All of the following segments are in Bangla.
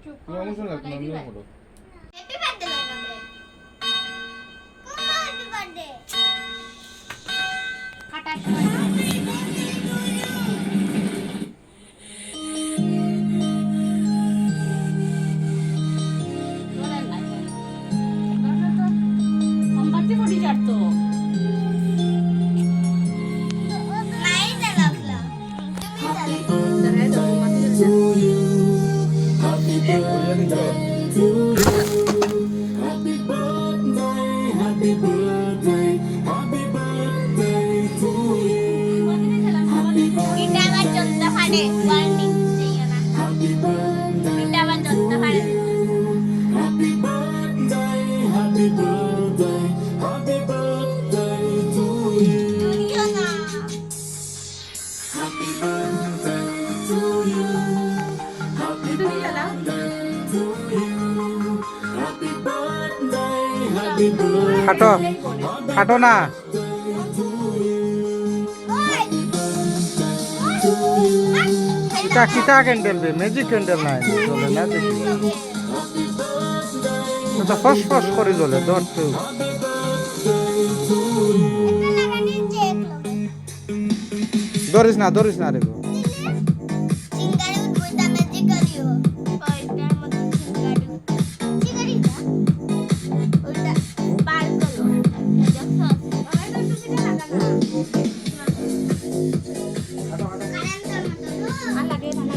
তুমি অনুষ্ঠান লাগতো না আমিও করো হ্যাপি বার্থডে লাগাবে কোন হ্যাপি বার্থডে কাটার warning diyo na. Kita ba dito hari? Studio na. Dito nila lang. খাটো খাটো না কিটা ক্যান্ডেল বে ম্যাজিক ক্যান্ডেল নাই চলে না দেখি তো ফস ফস করে জ্বলে ধর তো ধরিস না রে গো চিঙ্গারি উঠবইতা ম্যাজিক করিও ওইটার মধ্যে চিঙ্গারি ওইটা বার করো দেখছ আমার তো টুপিটা লাগানো লাগে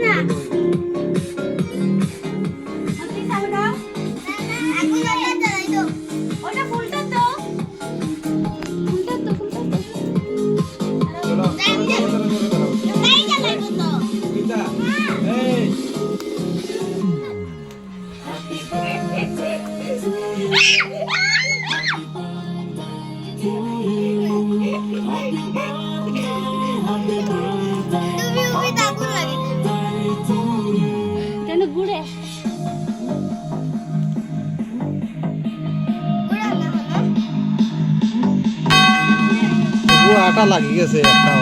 না আটা লাগি গেছে একটা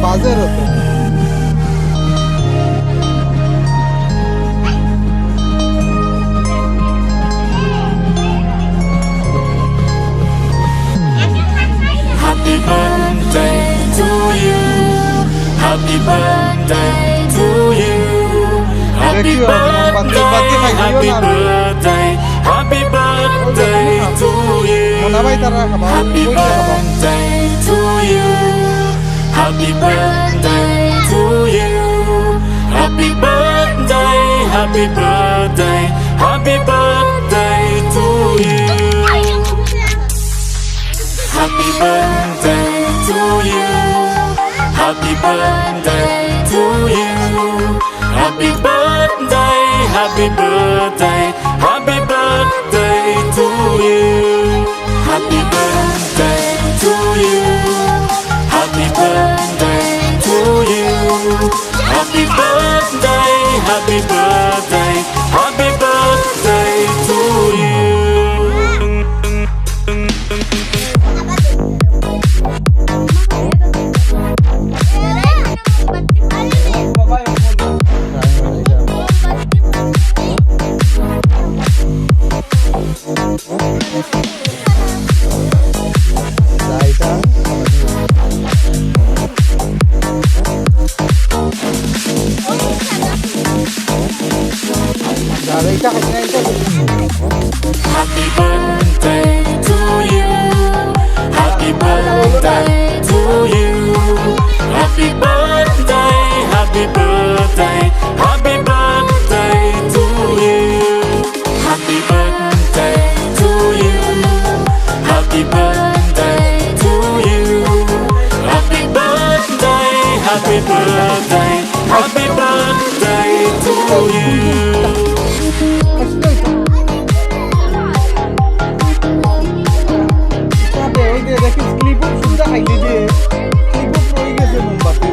বাজের হতো Happy birthday to you. Happy birthday to you. Happy birthday, happy birthday, happy birthday to you. Happy birthday to you. Happy birthday to you. Happy birthday, happy birthday, happy birthday to you. Happy birthday to you. Happy birthday to you. Happy birthday, happy birthday, happy birthday to you. Happy birthday to you. Happy birthday to you. Happy birthday, happy birthday, happy birthday to you. happy birthday, happy birthday to you. ওই যে দেখি স্লিপ সুন্দর খাইলে যে স্লিপ রয়ে গেছে মোমবাতি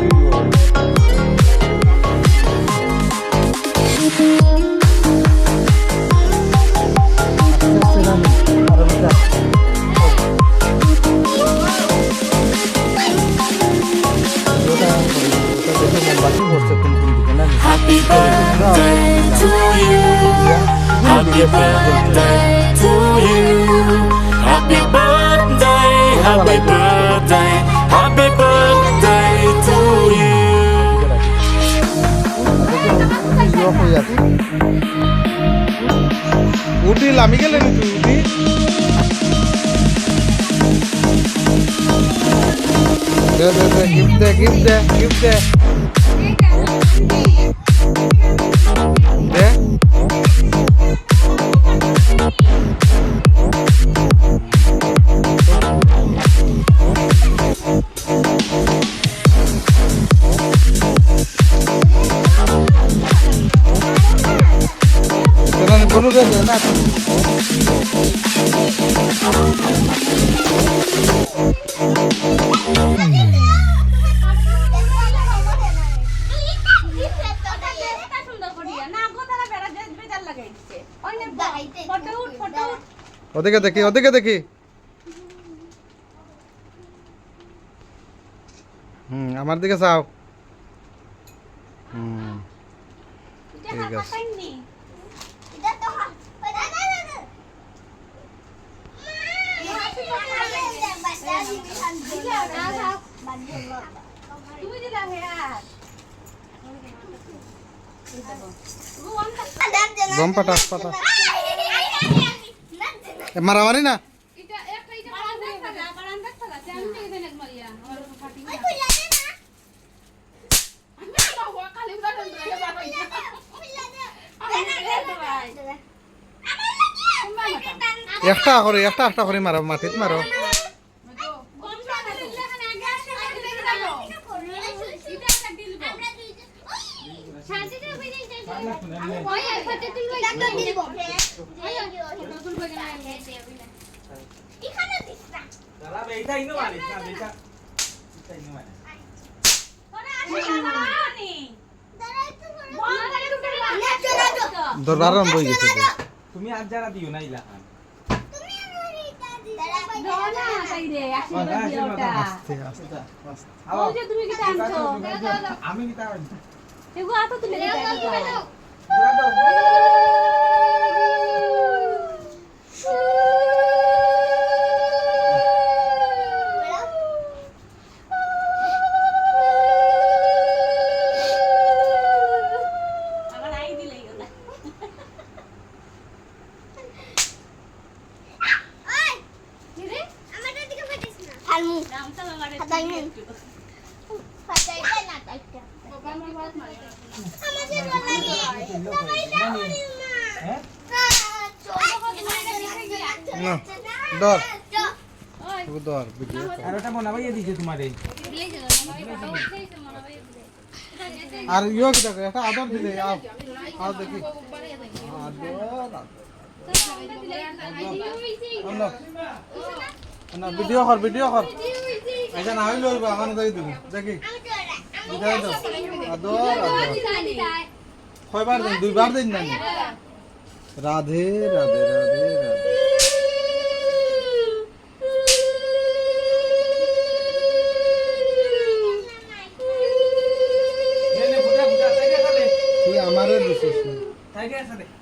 Happy birthday to you. Happy birthday to you. Happy birthday, happy birthday, happy birthday to you. উঠি লামি গেলে তুই উঠি দে দে দে গিফট দে গিফট দে গিফট দে দে কোনো গেছে না ওদিকে দেখি ওদিকে দেখি আমার দিকে চাও ঠিক আছে গম পাটা পাটা মারামারি না একটা করে মারো মাটিত মারো দরবারম বই গেছে তুমি আজ যারা দিও না ইলা আস্তে আস্তে আমি কি তার দর দর ভিডিও আর ওটা বানাবাইয়া দিছে তোমারে আর ইয়ো কি দেখো একটা আদর দিলে আও আও দেখি আদর না ভিডিও কর এটা না হইলো এখন যাই তুমি দেখি বিদায় দাও আদর আদর কয়বার দিন দুইবার দিন না রাধে রাধে রাধে রাধে আমারে দিছিস তাই গেছে